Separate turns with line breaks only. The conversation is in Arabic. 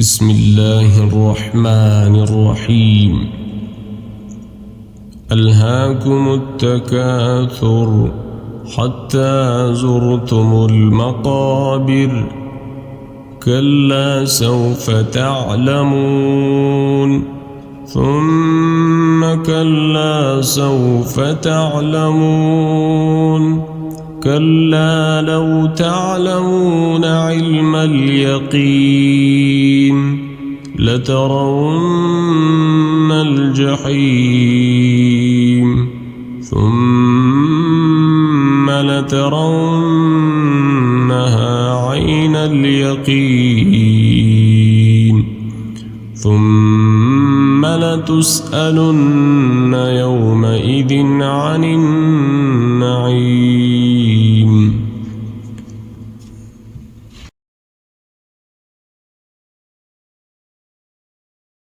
بسم الله الرحمن الرحيم. ألهاكم التكاثر حتى زرتم المقابر، كلا سوف تعلمون ثم كلا سوف تعلمون، كلا لو تعلمون علم اليقين لترون الجحيم ثم لترونها عين اليقين ثم لتسألن يومئذ عن النعيم.